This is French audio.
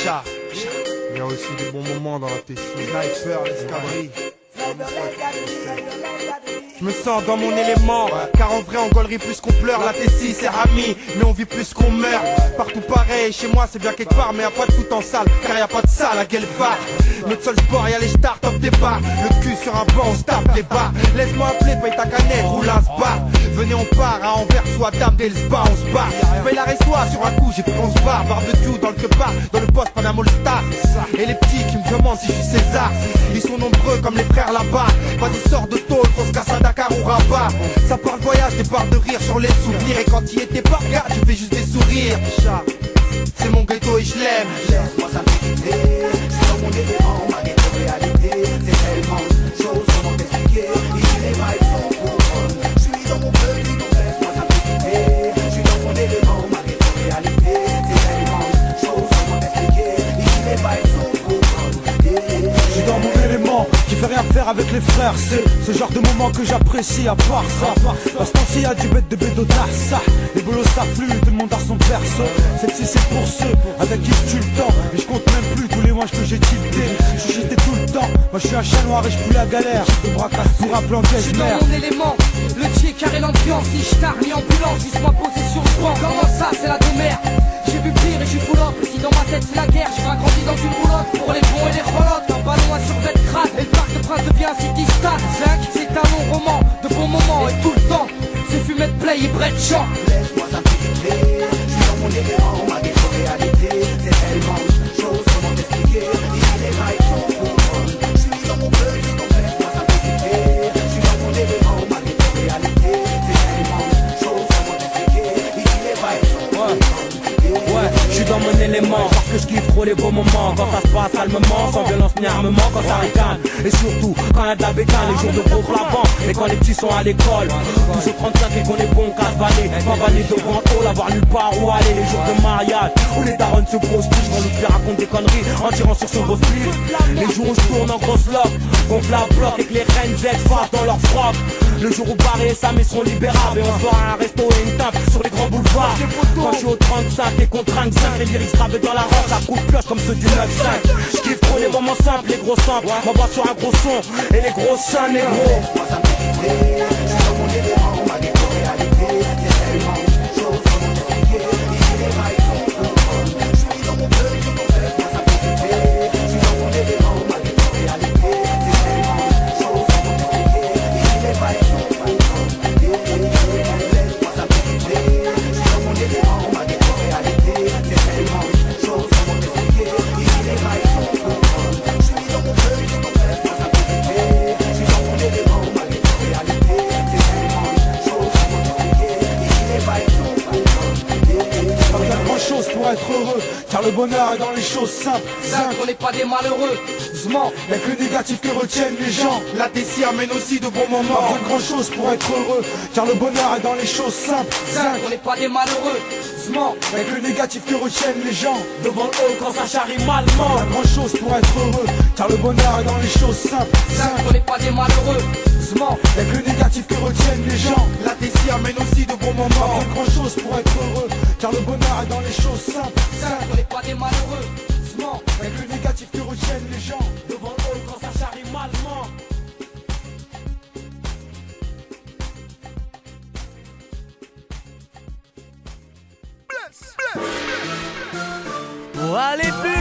Chat. Il y a aussi des bons moments dans la Tessie. Sniper, l'escadrille. Je me sens dans mon élément, car en vrai on gaulerie plus qu'on pleure. La Tessie c'est rami, mais on vit plus qu'on meurt. Partout pareil, chez moi c'est bien quelque part, mais y'a pas de foot en salle, car y'a pas de salle à Guelphard. Notre seul sport, y'a les stars top départ. Le cul sur un banc, on se tape les bas. Laisse-moi appeler, paye ta canette, roule un spa. Venez on part, à Anvers soit dame dès le spa, on se bat. Paye la reçoit sur un coup, j'ai pris 11 bars. Barbecue dans le quepart, dans le poste Panama All Star. Et les petits qui me demandent si je suis César, ils sont nombreux comme les frères là-bas. Vas-y sors de tôle, qu'on se casse à Dakar ou Rabat. Ça parle voyage, des barres de rire sur les souvenirs. Et quand il était pas, regarde, je fais juste des sourires. C'est mon ghetto et je l'aime. Laisse-moi ça m'éviter, je suis dans mon élément, ma ghetto réalité. C'est tellement de choses, comment t'expliquer. Ici les vibes sont couronnes. Je suis dans mon petit, donc laisse-moi ça m'éviter. Je suis dans mon élément, ma ghetto réalité. C'est tellement de choses, comment t'expliquer. Ici les vibes sont couronnes. Je suis dans mon élément, qui fait rien faire avec les frères. C'est ce genre de moment que j'apprécie à part ça. Parce que y a du bête de bédo ça. Les bolos s'affluent, tout le monde a son perso. Celle-ci c'est pour ceux avec qui je tue le temps. Et je compte même plus tous les mois que j'ai tilté. Je suis jeté tout le temps. Moi je suis un chat noir et je pue la galère. De braquage pour un plan Je suis dans mon élément, le pied carré l'ambiance. Ni star ni ambulance, juste moi posé sur le banc. Comment ça c'est la demeure. J'ai vu pire et je suis full up. Si dans ma tête c'est la guerre, j'ai pas grandi dans une roulotte. Pour les bons et les relottes, un ballon à survêt crade. Et le parc de Prince devient un city stade. C'est un long roman, de bons moments et tout le temps. C'est fumette play et brett chant. Laisse-moi ça m'éviter, je suis dans mon élément, ma ghetto réalité. C'est tellement de choses, comment t'expliquer. Ici les vibes sont couronnes. Je suis dans mon petit, donc laisse-moi ça m'éviter. Je suis dans mon élément, ma ghetto réalité. C'est tellement de choses, comment t'expliquer. Ici les vibes sont couronnes. Ouais, je suis dans mon élément, parce que je kiffe trop les beaux moments. Quand ça se passe calmement, sans violence ni armement, quand ça ricane. Et surtout, quand y'a de la bécane, les jours de gros flavants. Et quand les petits sont à l'école, toujours 35 et qu'on est bon, casse-balai. Pas vanné devant haut, avoir nulle part où aller. Les jours de mariage, où les darons se prostituent, quand nous fait raconter des conneries, en tirant sur son gros split. Les jours où je tourne en grosse loque, gonfle la bloc et que les reines Z fassent dans leur froc. Le jour où Barré et Sam seront libérables. Et on sort à un resto et une table sur les grands boulevards. Quand je suis au 35 et qu'on trinque 5, les lyrics gravés dans la roche, à coups de pioche comme ceux du 9-5. Je kiffe trop les moments simples, les gros simples. M'envoie sur un gros son et les gros seins négros. Laisse-moi ça m'éviter, je suis dans mon élément, ma ghetto réalité. C'est tellement de choses, comment t'expliquer. Ici les vibes sont couronnes. Je suis dans mon petit, donc laisse-moi ça m'éviter. Je suis dans mon élément, ma ghetto réalité. C'est tellement de choses, comment t'expliquer. Ici les vibes sont couronnes. Laisse-moi ça m'éviter, je suis dans mon élément, ma ghetto réalité. C'est tellement de choses, comment t'expliquer. Ici les vibes sont couronnes. Je suis dans mon petit, donc laisse-moi ça m'éviter. Je suis dans mon élément, ma ghetto réalité. C'est tellement de choses, comment t'expliquer. Ici les vibes sont couronnes. Pas besoin de grand chose pour être heureux, car le bonheur est dans les choses simples. On n'est pas des malheureux. Doucement, y'a que le négatif que retiennent les gens. La Tessie amène aussi de bons Pas moments. besoin de grand chose pour être heureux, car le bonheur est dans les choses simples. On n'est pas des malheureux. Y'a que le négatif que retiennent les gens. Devant le haut quand ça charrie malement. Pas grand chose pour être heureux, car le bonheur est dans les choses simples. On n'est pas des malheureux. Y'a que le négatif que retiennent les gens. La Tessie amène aussi de bons Pas moments. besoin de grand chose pour être heureux, car le bonheur est dans les choses simples. On n'est pas des malheureux. Y'a que le négatif que retiennent les gens. Devant le haut quand ça charrie malement. Pour aller plus